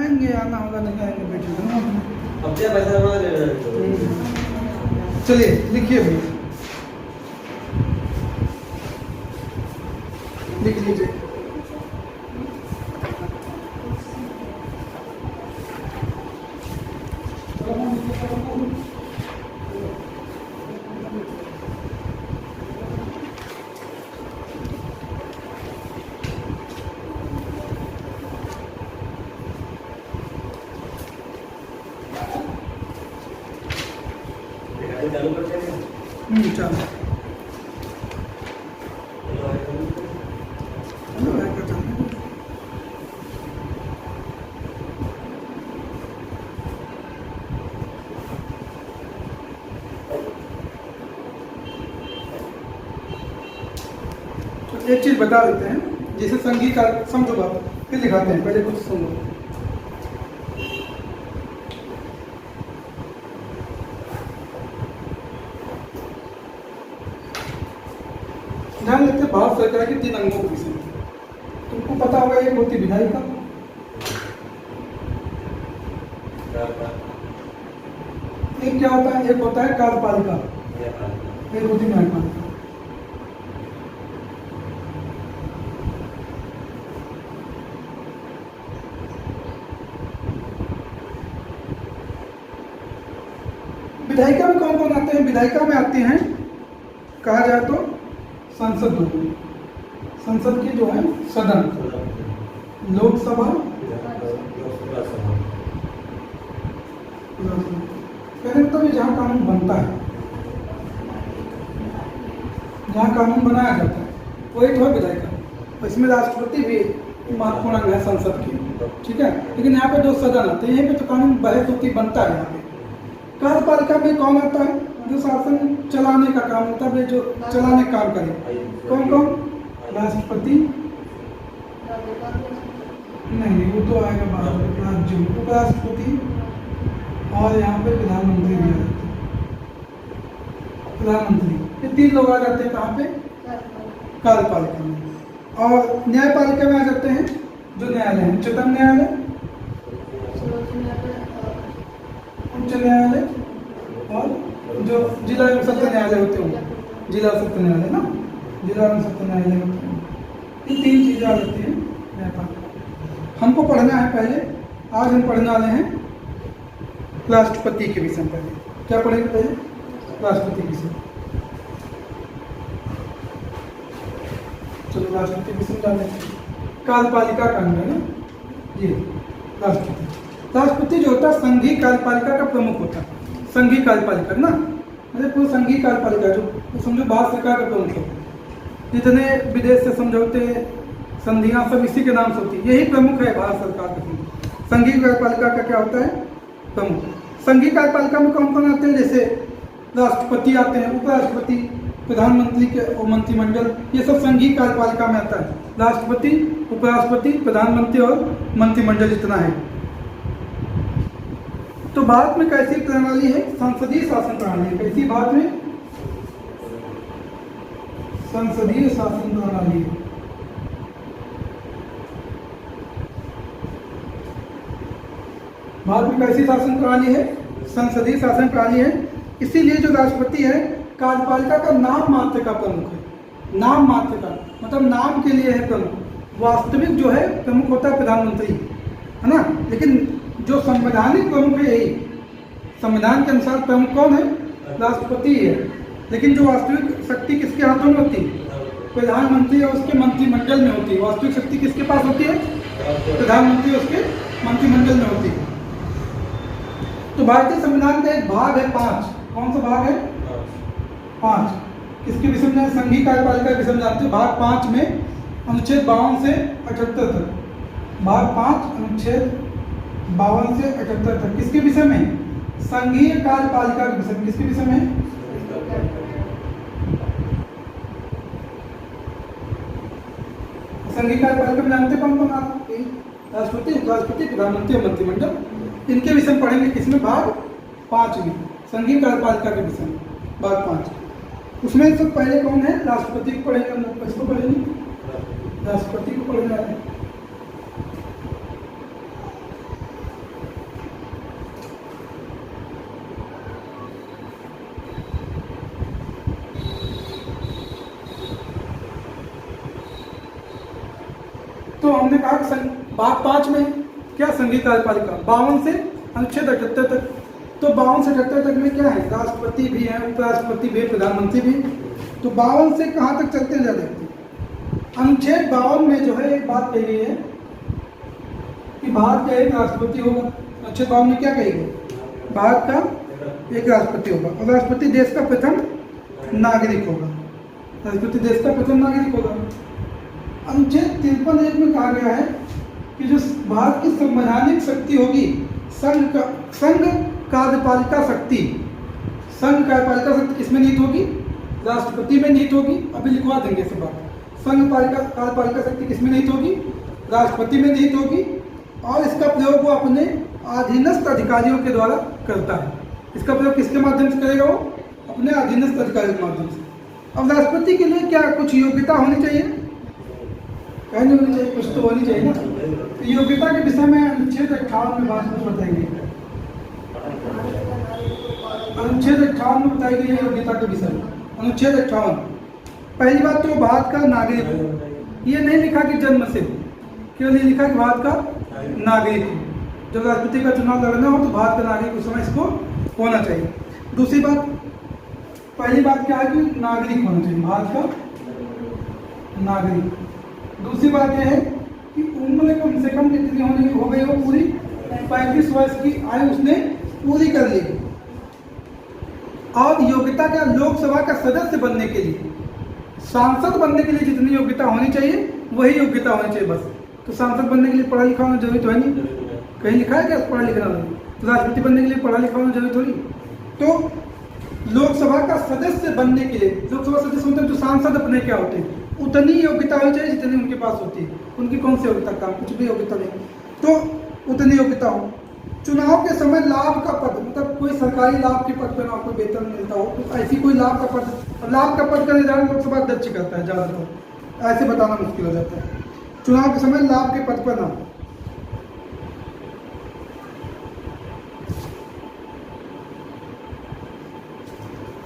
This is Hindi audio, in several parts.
आएंगे, आना होगा, नहीं आएंगे बैठे रहना। अब क्या पैसा हमारे चलिए लिखिए भैया, लिख लीजिए। चालू करते हैं। चलो एक चीज बता देते हैं, जैसे संगीत का समझो बात, फिर दिखाते हैं, पहले कुछ सुनो। ध्यान रखते भारत सरकार के 3 अंगों के विषय में तुमको पता होगा। एक होती विधायिका, एक क्या होता है, एक होता है कार्यपालिका, एक होती न्यायपालिका। विधायिका में कौन कौन आते हैं? विधायिका में आते हैं, कहा जाए तो संसद हो गई, संसद की जो है सदन, लोकसभा, कहने मतलब ये जहाँ कानून बनता है, जहाँ कानून बनाया जाता है, वही तो है विधायिका। इसमें राष्ट्रपति भी महत्वपूर्ण अंग है संसद की, ठीक है। लेकिन यहाँ पे जो सदन आते हैं, यहीं पे तो कानून बहस होती बनता है। यहाँ पे कार्यपालिका में कौन आता है? जो शासन चलाने का काम होता है, जो चलाने का काम करे। कौन कौन? राष्ट्रपति नहीं, वो तो आएगा बाद में, राज्य, उपराष्ट्रपति और यहाँ पे प्रधानमंत्री भी आ जाते हैं। प्रधानमंत्री, ये 3 लोग आ जाते हैं कहाँ पे? कार्यपालिका में। और न्यायपालिका में आ जाते हैं जो न्यायालय है, उच्चतम न्यायालय, उच्च न्यायालय और जो जिला एवं सत्र न्यायालय होते हैं, जिला सत्र न्यायालय ना, जिला एवं सत्र न्यायालय होते हैं। ये 3 चीजें आ जाती हैं न्यायपालिका। हमको पढ़ना है पहले, आज हम पढ़ने वाले हैं राष्ट्रपति के विषय में। पहले क्या पढ़ेंगे? पहले राष्ट्रपति के विषय। चलो राष्ट्रपति के विषय जाने। कार्यपालिका का अंग है ना ये राष्ट्रपति। राष्ट्रपति जो होता है संघीय कार्यपालिका का प्रमुख होता है। संघीय कार्यपालिका ना, मतलब पूरा संघीय कार्यपालिका जो समझो भारत सरकार का प्रमुख होता है। जितने विदेश से समझौते, संधियां सब इसी के नाम से होती है, यही प्रमुख है भारत सरकार का। संघीय कार्यपालिका का क्या होता है? प्रमुख। संघीय कार्यपालिका में कौन कौन आते हैं? जैसे राष्ट्रपति आते हैं, उपराष्ट्रपति, प्रधानमंत्री के और मंत्रिमंडल, ये सब संघीय कार्यपालिका में आता है। राष्ट्रपति, उपराष्ट्रपति, प्रधानमंत्री और मंत्रिमंडल जितना है। तो भारत में कैसी प्रणाली है? संसदीय शासन प्रणाली है। कैसी भारत में? संसदीय शासन प्रणाली है। भारत में कैसी शासन प्रणाली है? संसदीय शासन प्रणाली है। इसीलिए जो राष्ट्रपति है कार्यपालिका का नाम मात्र का प्रमुख है। नाम मात्र का मतलब नाम के लिए है प्रमुख। वास्तविक जो है प्रमुख होता है प्रधानमंत्री, है ना। लेकिन जो संवैधानिक प्रमुख है यही, संविधान के अनुसार प्रमुख कौन है? राष्ट्रपति है। लेकिन जो वास्तविक शक्ति किसके हाथों में होती है? प्रधानमंत्री और उसके मंत्रिमंडल में होती है। वास्तविक शक्ति किसके पास होती है? प्रधानमंत्री और उसके मंत्रिमंडल में होती है। तो भारतीय संविधान का एक भाग है 5। कौन सा भाग है? 5। इसके विषय में संघीय कार्यपालिका के विषय में जानते हो। भाग 5 में अनुच्छेद 52 से 78 तक, भाग 5 अनुच्छेद 52 से 78 तक किसके विषय में? संघीय कार्यपालिका के विषय में। किसके विषय में? संघीय कार्यपालिका में जानते कौन कौन आते हैं? राष्ट्रपति, उपराष्ट्रपति, प्रधानमंत्री और मंत्रिमंडल। इनके विषय में पढ़ेंगे किसमें? भाग 5 में, संघीय कार्यपालिका के विषय में, भाग 5। उसमें सब पहले कौन है? राष्ट्रपति को पढ़ेंगे हम लोग। किसको पढ़ेंगे? राष्ट्रपति को पढ़ने वाले। कहा कि भाग 5 में क्या संघीय कार्यपालिका 52 से अनुच्छेद 78 तक। तो 52 से 78 तक में क्या है, राष्ट्रपति भी है, उपराष्ट्रपति भी है, प्रधानमंत्री भी। तो 52 से कहाँ तक चलते हैं जा देखते हैं। अनुच्छेद 52 में जो है एक बात कही गई है कि भारत का एक राष्ट्रपति होगा। अनुच्छेद 52 में क्या कही गई, भारत का एक राष्ट्रपति होगा और राष्ट्रपति देश का प्रथम नागरिक होगा। राष्ट्रपति देश का प्रथम नागरिक होगा। अनुच्छेद 53 में कहा गया है कि जो भारत की संवैधानिक शक्ति होगी संघ कार्यपालिका शक्ति, संघ कार्यपालिका शक्ति किसमें निहित होगी, राष्ट्रपति में निहित होगी। अभी लिखवा देंगे सब बात। संघ कार्यपालिका शक्ति किसमें निहित होगी, राष्ट्रपति में निहित होगी और इसका प्रयोग वो अपने अधीनस्थ अधिकारियों के द्वारा करता है। इसका प्रयोग किसके माध्यम से करेगा, वो अपने अधीनस्थ अधिकारियों के माध्यम से। अब राष्ट्रपति के लिए क्या कुछ योग्यता होनी चाहिए, कहनी होनी चाहिए, कुछ तो होनी चाहिए ना। तो योग्यता के विषय में अनुच्छेद 58 में बात कुछ बताएंगे। अनुच्छेद 58 में बताई गई है योग्यता के विषय में। अनुच्छेद 58 पहली बात तो भारत का नागरिक हो, ये नहीं लिखा कि जन्म से, केवल ये लिखा कि भारत का नागरिक हो। जब राष्ट्रपति का चुनाव लड़ना हो तो भारत का नागरिक उस समय इसको होना चाहिए। दूसरी बात, पहली बात क्या है कि नागरिक होना चाहिए, भारत का नागरिक। दूसरी बात यह है कि उम्र कम से कम कितनी होने हो गई हो, पूरी 35 वर्ष की आयु उसने पूरी कर ली। और योग्यता क्या, लोकसभा का सदस्य बनने के लिए, सांसद बनने के लिए जितनी योग्यता होनी चाहिए वही योग्यता होनी चाहिए बस। तो सांसद बनने के लिए पढ़ा लिखा होना जरूरी तो है नहीं, कहीं लिखा है क्या पढ़ा लिखना नहीं। तो राष्ट्रपति बनने के लिए पढ़ा लिखा होना जरूरी थोड़ी। तो लोकसभा का सदस्य बनने के लिए, लोकसभा सदस्य मतलब जो सांसद अपने क्या होते हैं, उतनी योग्यता होनी चाहिए जितनी उनके पास होती है। उनकी कौन सी योग्यता, काम कुछ भी योग्यता नहीं, तो उतनी योग्यता हो। चुनाव के समय लाभ का पद, मतलब कोई सरकारी लाभ के पद पर आपको वेतन मिलता हो, तो ऐसी कोई लाभ का पद का निर्धारण लोकसभा अध्यक्ष करता है ज़्यादातर, ऐसे बताना मुश्किल हो जाता है। चुनाव के समय लाभ के पद पर ना।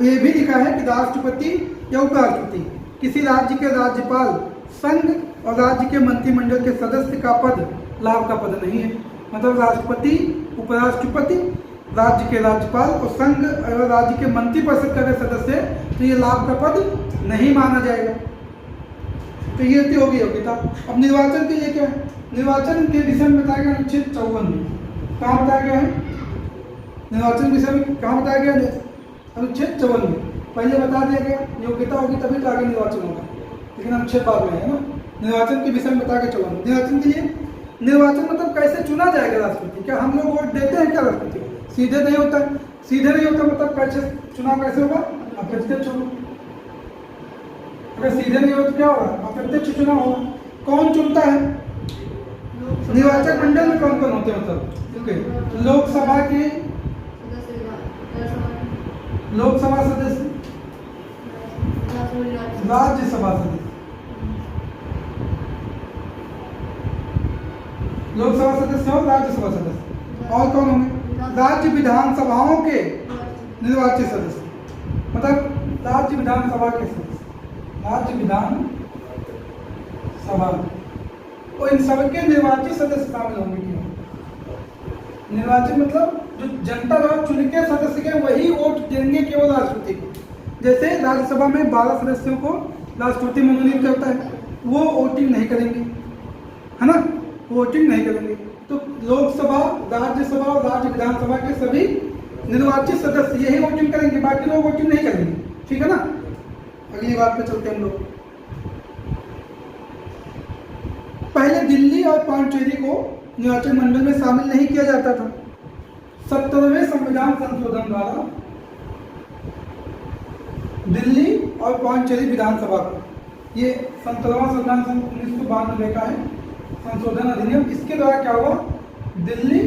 ये भी लिखा है कि राष्ट्रपति या उपराष्ट्रपति किसी राज्य के राज्यपाल, संघ और राज्य के मंत्रिमंडल के सदस्य का पद लाभ का पद नहीं है। मतलब राष्ट्रपति, उपराष्ट्रपति, राज्य के राज्यपाल और संघ और राज्य के मंत्रिपरिषद का सदस्य है तो ये लाभ का पद नहीं माना जाएगा। तो ये तो होगी योग्यता। अब निर्वाचन के लिए क्या है, निर्वाचन के विषय में बताया गया अनुच्छेद 54 में। कहाँ बताया गया है निर्वाचन विषय में, कहाँ बताया गया अनुच्छेद 54 में। पहले बता दिया गया योग्यता होगी तभी तो आगे निर्वाचन होगा, लेकिन अनुच्छेद बाद में है ना। निर्वाचन के विषय में बता के 54। निर्वाचन के लिए, निर्वाचन मतलब कैसे चुना जाएगा राष्ट्रपति। क्या हम लोग वोट देते हैं क्या राष्ट्रपति, सीधे नहीं होता, सीधे नहीं होता मतलब कैसे चुनाव कैसे होगा, अप्रत्यक्ष होगा। अगर सीधे नहीं हो तो क्या होगा, अप्रत्यक्ष चुनाव होगा। कौन चुनता है, निर्वाचन मंडल में कौन कौन होते हैं, मतलब लोकसभा के लोकसभा सदस्य, राज्यसभा सदस्य, लोकसभा सदस्य और राज्यसभा सदस्य, और कौन होंगे, राज्य विधानसभाओं के निर्वाचित सदस्य, मतलब राज्य विधानसभा के सदस्य, राज्य विधान सभा और इन सबके निर्वाचित सदस्य शामिल होंगे। निर्वाचित मतलब जो जनता द्वारा चुन के सदस्य के वही वोट देंगे केवल राष्ट्रपति को। जैसे राज्यसभा में 12 सदस्यों को राष्ट्रपति मनोनीत करता है, वो वोटिंग नहीं करेंगे, है ना, वोटिंग नहीं करेंगे। तो लोकसभा, राज्यसभा और राज्य विधानसभा के सभी निर्वाचित सदस्य यही वोटिंग करेंगे, बाकी लोग वोटिंग नहीं करेंगे। ठीक है ना। अगली बात पे चलते हैं हम लोग। पहले दिल्ली और पांडिचेरी को निर्वाचन मंडल में शामिल नहीं किया जाता था। 70वें संविधान संशोधन द्वारा दिल्ली और पांडिचेरी विधानसभा को, ये 70वां संविधान 1992 का है संशोधन अधिनियम, इसके द्वारा क्या हुआ, दिल्ली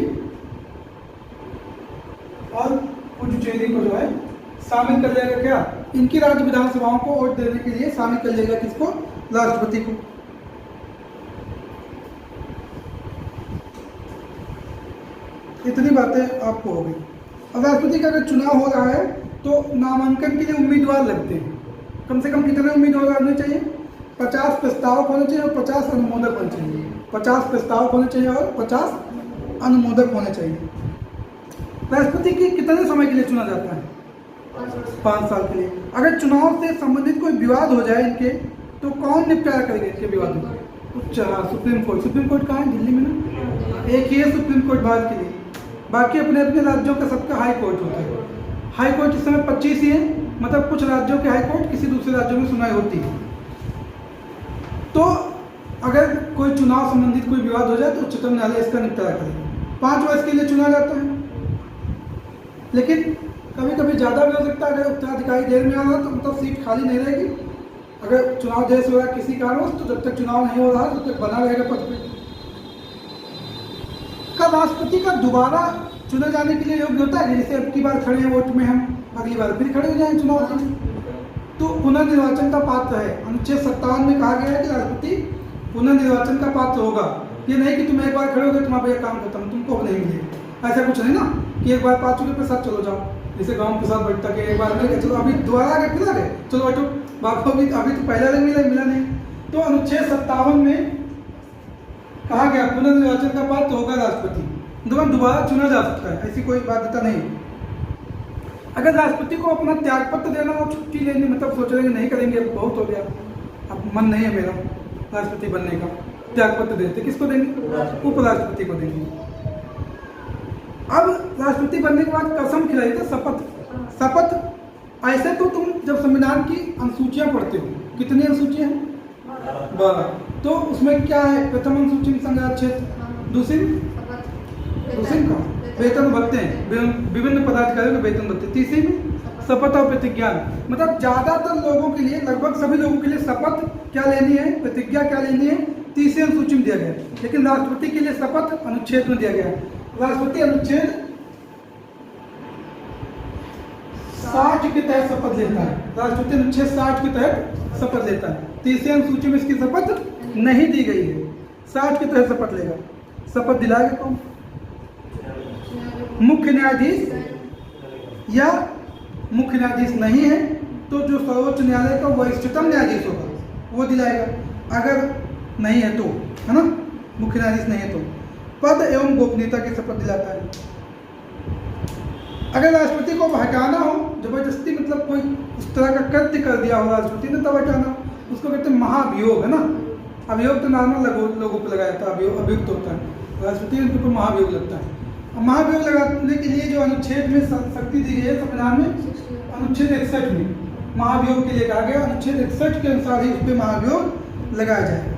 और पुडुचेरी को जो है शामिल कर लिया गया। क्या, इनकी राज्य विधानसभाओं को वोट देने के लिए शामिल कर लिया गया, किसको, राष्ट्रपति को। इतनी बातें आपको हो गई। अब राष्ट्रपति का अगर चुनाव हो रहा है तो नामांकन के लिए उम्मीदवार लगते हैं। कम से कम कितने उम्मीदवार होने चाहिए, 50 प्रस्तावक होने चाहिए और 50 अनुमोदक होने चाहिए। 50 प्रस्तावक होने चाहिए और 50 अनुमोदक होने चाहिए। राष्ट्रपति की कितने समय के लिए चुना जाता है? 5 साल के लिए। अगर चुनाव से संबंधित कोई विवाद हो जाए इनके, तो कौन निपटारा करेगा इनके विवाद में? Supreme court. सुप्रीम कोर्ट कहाँ है? दिल्ली में ना, एक ही है सुप्रीम कोर्ट भारत के लिए। बाकी अपने अपने राज्यों का सबका हाई कोर्ट होता है। हाई कोर्ट इस समय 25 ही है, मतलब कुछ राज्यों के हाई कोर्ट किसी दूसरे राज्यों में सुनवाई होती है। तो अगर कोई चुनाव संबंधित कोई विवाद हो जाए तो उच्चतम न्यायालय इसका निपटारा करेगा। 5 वर्ष के लिए चुना जाता है, लेकिन कभी कभी ज़्यादा भी हो सकता है। अगर उत्तराधिकारी देर में आ रहा तो मतलब सीट खाली नहीं रहेगी। अगर चुनाव देर से हो रहा है किसी कारणवश, तो जब तक चुनाव नहीं हो रहा तब तक बना रहेगा पद पे। का राष्ट्रपति का दोबारा चुने जाने के लिए योग्य होता है? जैसे अब की बार खड़े हैं वोट में, हम अगली बार फिर खड़े हो जाएं चुनाव के लिए, तो पुनर्निर्वाचन का पात्र है। अनुच्छेद 57 में कहा गया है कि राष्ट्रपति पुनर्निर्वाचन का पात्र होगा। ये नहीं कि तुम एक बार खड़े हो गए तुम्हारा काम खत्म, तुमको नहीं मिलेगा। ऐसा कुछ नहीं ना कि एक बार 5 चुके के साथ चलो जाओ, जैसे गांव के साथ बैठता के एक बार मिल गए चलो अभी दोबारा आगे खिला गए चलो बैठो, बाप अभी तो पहला दिन मिला नहीं। तो अनुच्छेद 57 में कहा गया पुनर्निर्वाचन का पात्र होगा राष्ट्रपति, दोबारा चुना जा सकता है, ऐसी कोई बाध्यता नहीं। अगर राष्ट्रपति को अपना त्यागपत्र देना और छुट्टी लेनी, मतलब सोच रहे नहीं करेंगे बहुत हो गया, अब मन नहीं है मेरा राष्ट्रपति बनने का, त्यागपत्र देते, किसको देंगे? उपराष्ट्रपति को देंगे। अब राष्ट्रपति बनने के बाद कसम खिलाई था, शपथ। ऐसे तो तुम जब संविधान की अनुसूचियां पढ़ते हो, कितनी अनुसूचियां हैं? 12। तो उसमें क्या है? प्रथम अनुसूची में संघाक्षेत्र, दूसरी का वेतन भत्ते हैं, विभिन्न पदाधिकारियों के वेतन भत्ते, तीसरी में शपथ और प्रतिज्ञा। मतलब ज्यादातर लोगों के लिए, लगभग सभी लोगों के लिए शपथ क्या लेनी है, प्रतिज्ञा क्या लेनी है, तीसरी अनुसूची में दिया गया है। लेकिन राष्ट्रपति के लिए शपथ अनुच्छेद में दिया गया है। राष्ट्रपति अनुच्छेद 60 के तहत शपथ लेता है। राष्ट्रपति अनुच्छेद 60 के तहत शपथ लेता है। तीसरी अनुसूची में इसकी शपथ नहीं दी गई है, 60 के तहत शपथ लेगा। शपथ दिलाएगा कौन? मुख्य न्यायाधीश, या मुख्य न्यायाधीश नहीं है तो जो सर्वोच्च न्यायालय का वरिष्ठतम न्यायाधीश होगा वो दिलाएगा। अगर नहीं है तो, है ना, मुख्य न्यायाधीश नहीं है तो पद एवं गोपनीयता की शपथ दिलाता है। अगर राष्ट्रपति को हटाना हो जबरदस्ती, मतलब कोई उस तरह का कृत्य कर दिया हो राष्ट्रपति ने, तब हटाना, उसको कहते हैं महाभियोग, है ना। अभियोग तो नॉर्मल लोगों पर लगाया था, अभियुक्त होता है, राष्ट्रपति उनके ऊपर महाभियोग लगता है। महाभियोग लगाने के लिए जो अनुच्छेद में शक्ति दी गई है संविधान में, अनुच्छेद 61 में महाभियोग के लिए कहा गया, अनुच्छेद 61 के अनुसार ही उस पर महाभियोग लगाया जाएगा।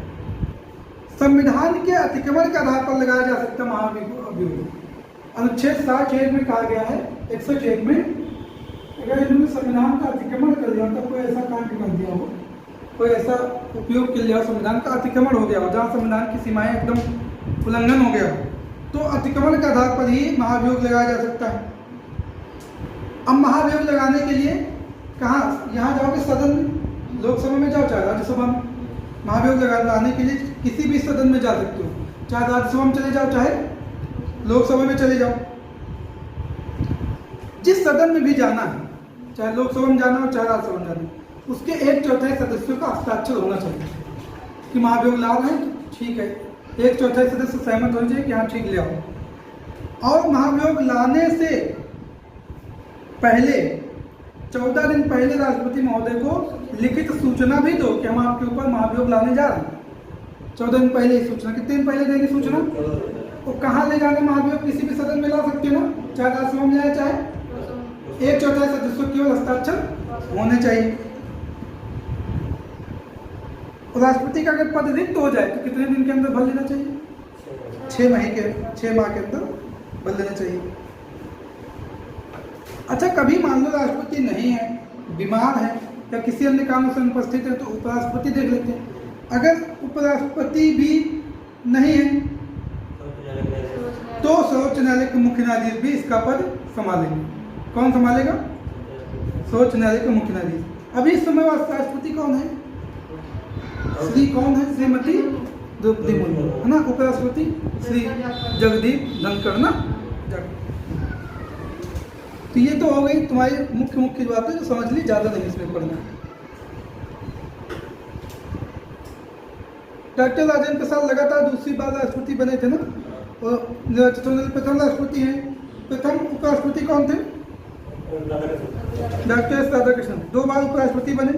संविधान के अतिक्रमण के आधार पर लगाया जा सकता है महाभियोग। अनुच्छेद 60 में कहा गया है, 61 में, अगर इन्होंने संविधान का अतिक्रमण कर दिया, तो कोई ऐसा कांड कर दिया हो, कोई ऐसा उपयोग कर लिया, संविधान का अतिक्रमण हो गया हो, जहाँ संविधान की सीमाएं एकदम उल्लंघन हो गया हो, तो अतिक्रमण के आधार पर ही महाभियोग लगाया जा सकता है। अब महाभियोग लगाने के लिए कहाँ, यहाँ जाओगे सदन में, लोकसभा में जाओ चाहे राज्यसभा में, महाभियोग लगाने के लिए किसी भी सदन में जा सकते हो, चाहे राज्यसभा में चले जाओ चाहे लोकसभा में चले जाओ। जिस सदन में भी जाना है, चाहे लोकसभा में जाना हो चाहे राज्यसभा में जाना हो, उसके 1/4 सदस्यों का हस्ताक्षर होना चाहिए कि महाभियोग ला रहे हैं, ठीक है, 1/4 सदस्य सहमत होने चाहिए कि हाँ ठीक ले आओ। और महाभियोग लाने से पहले 14 दिन पहले राष्ट्रपति महोदय को लिखित सूचना भी दो कि हम आपके ऊपर महाभियोग लाने जा रहे हैं। 14 दिन पहले ही सूचना, कितने दिन पहले देंगे सूचना? तो कहाँ ले जाने महाभियोग? किसी भी सदन में ला सकते हो ना, चाहे राज्यसभा में जाए चाहे, 1/4 सदस्यों केवल हस्ताक्षर होने चाहिए। और राष्ट्रपति का अगर पद रिक्त हो जाए तो कितने दिन के अंदर भर लेना चाहिए? 6 माह के अंदर भर लेना चाहिए। अच्छा, कभी मान लो राष्ट्रपति नहीं है, बीमार है या किसी अन्य कारणों से अनुपस्थित है, तो उपराष्ट्रपति देख लेते हैं। अगर उपराष्ट्रपति भी नहीं है तो सर्वोच्च न्यायालय के मुख्य न्यायाधीश भी इसका पद संभालेंगे। कौन संभालेगा? सर्वोच्च न्यायालय के मुख्य न्यायाधीश। अभी इस समय राष्ट्रपति कौन है? श्री कौन है? श्रीमती द्रौपदी मुर्मू, है ना। उपराष्ट्रपति श्री जगदीप धनखड़ ना। तो ये तो हो गई तुम्हारी मुख्य बातें जो समझ ली, ज़्यादा नहीं इसमें पढ़ना। डॉक्टर राजेंद्र प्रसाद लगातार दूसरी बार राष्ट्रपति बने थे ना, और निर्वाचित होने वाले प्रथम राष्ट्रपति हैं। प्रथम उपराष्ट्रपति कौन थे? Doctor S Radhakrishnan. 2 बार उपराष्ट्रपति बने,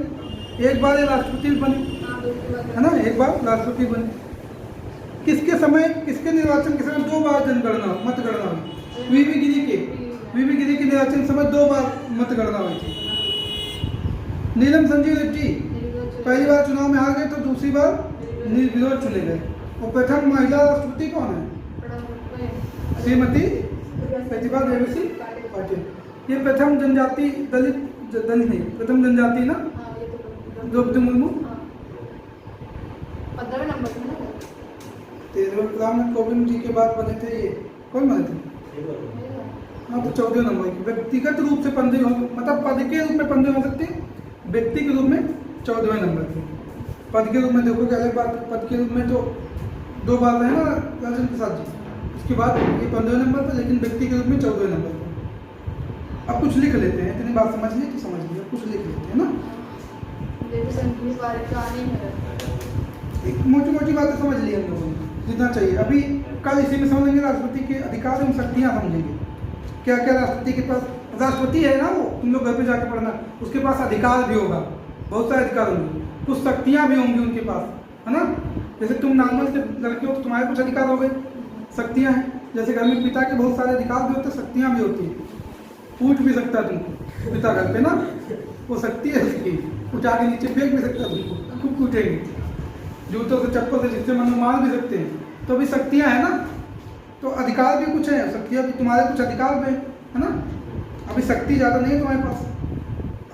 1 बार ये राष्ट्रपति भी बने, है ना, 1 बार राष्ट्रपति बने। किसके समय, किसके निर्वाचन के समय 2 बार जनगणना मतगणना हुई? वीवी गिरी के निर्वाचन समय 2 बार मतगणना हुई थी। नीलम संजीव रेड्डी पहली बार चुनाव में आ गए तो दूसरी बार निर्विरोध चुने गए। और प्रथम महिला राष्ट्रपति कौन है? श्रीमती प्रतिभा देवी पाटिल। ये प्रथम जनजाति दलित नहीं, प्रथम जनजाति ना द्रौपदी मुर्मू। 15वें नंबर पे ना। रामनाथ कोविंद जी के बाद बने थे ये, कौन बने थे? हाँ, तो 14वें नंबर की। व्यक्तिगत रूप से 15 हो, मतलब पद के रूप में 15 हो सकते हैं, व्यक्ति के रूप में 14वें नंबर पे। पद के रूप में देखो क्या अलग बात, पद के रूप में तो 2 बार है ना राजेंद्र प्रसाद जी, उसके बाद ये 15वें नंबर पर, लेकिन व्यक्ति के रूप में 14वें नंबर पर। अब कुछ लिख लेते हैं, इतनी बात समझ ली तो समझ लिया, कुछ लिख लेते हैं ना, मोटी मोटी बातें समझ ली हम लोगों ने, जितना चाहिए। अभी कल इसी में समझेंगे राष्ट्रपति के अधिकार एवं शक्तियाँ समझेंगे, क्या क्या राष्ट्रपति के पास, राष्ट्रपति है ना वो, तुम लोग घर पे जाके पढ़ना, उसके पास अधिकार भी होगा, बहुत सारे अधिकार होंगे, कुछ शक्तियाँ भी होंगी उनके पास, है ना। जैसे तुम नॉर्मल के लड़के हो तो तुम्हारे कुछ अधिकार हो गए, शक्तियाँ हैं। जैसे घर में पिता के बहुत सारे अधिकार भी होते हैं, शक्तियाँ भी होती हैं। कूट भी सकता है तुमको पिता घर पे ना, वो शक्ति है उसकी, उठा के नीचे फेंक भी सकता है तुमको, खूब कूटेंगे, जूतों से चप्पल से जिससे मन मार भी सकते हैं, तो भी शक्तियाँ हैं ना। तो अधिकार भी कुछ है, शक्तियाँ भी, तुम्हारे कुछ अधिकार भी है ना। अभी शक्ति ज़्यादा नहीं है तुम्हारे पास,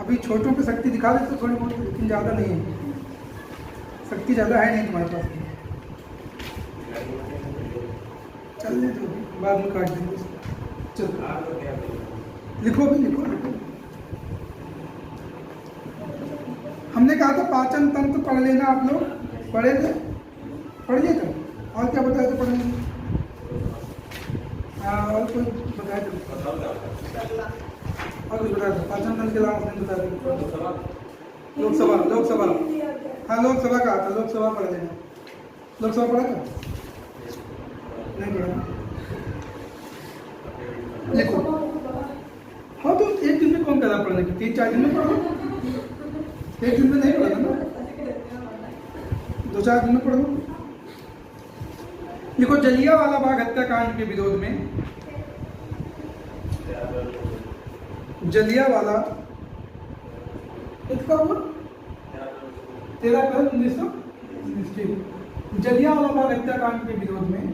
अभी छोटों की शक्ति दिखा देते थोड़ी बहुत, लेकिन ज़्यादा नहीं है, शक्ति ज़्यादा है नहीं तुम्हारे पास। चलने दो, बाद में काट देंगे। चलो लिखो भी, लिखो लिखो। हमने कहा था पाचन तंत्र पढ़ लेना, आप लोग पढ़े थे, पढ़िए थे। और क्या बताया था पढ़ने में? और कोई बताया था? और कुछ बताया था? पाचन तंत्र के अलावा उसने बताया था लोकसभा, लोकसभा, हाँ लोकसभा कहा था, लोकसभा पढ़ लेना। लोकसभा पढ़ा था? नहीं पढ़ा? लिखो। हाँ, तो एक दिन में कौन कह रहा पढ़ने की, 3-4 दिन में पढ़ो, एक दिन में नहीं पढ़ा ना, 2-4 दिन में पढ़ो। देखो, जलियांवाला बाग हत्याकांड के विरोध में, जलियांवाला किसका हुआ? 13 अप्रैल 1919। जलियांवाला बाग हत्याकांड के विरोध में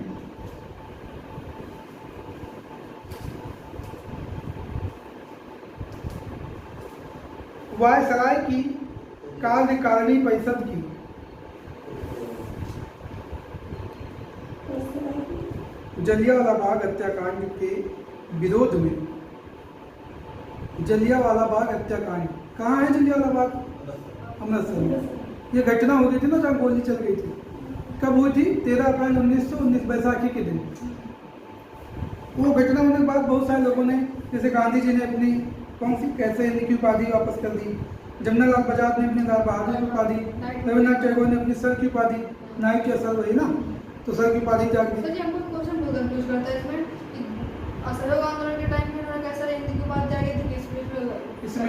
वायसराय की कार्यकारिणी परिषद की जलियांवाला बाग हत्याकांड के विरोध में, जलियांवाला बाग हत्याकांड कहाँ है? जलियांवाला बाग अमृतसर में। ये घटना हो गई थी ना, जहाँ गोली चल गई थी, कब हुई थी? 13 अप्रैल 1919, बैसाखी के दिन। वो घटना होने के बाद बहुत सारे लोगों ने, जैसे गांधी जी ने अपनी कौन सी कैसे हिंद की उपाधि वापस कर दी, जमनालाल बजाज ने अपनी लाल बहादुर की उपाधि, रविन्द्रनाथ टैगोर ने अपनी सर की उपाधि, नायक की असल वही ना, तो सर की उपाधि त्याग दी। असहयोग आंदोलन के टाइम में उन्होंने कैसा हिंदी की बात जाएगी थी, इसमें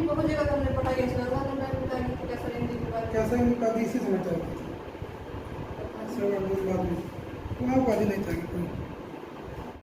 बहुत जगह हमने पढ़ा है, असहयोग आंदोलन टाइम में जाएगी कैसा हिंदी की बात, कैसा हिंदी उपाधि इसी समय चाहिए, सब बात में वहाँ उपाधि नहीं चाहिए।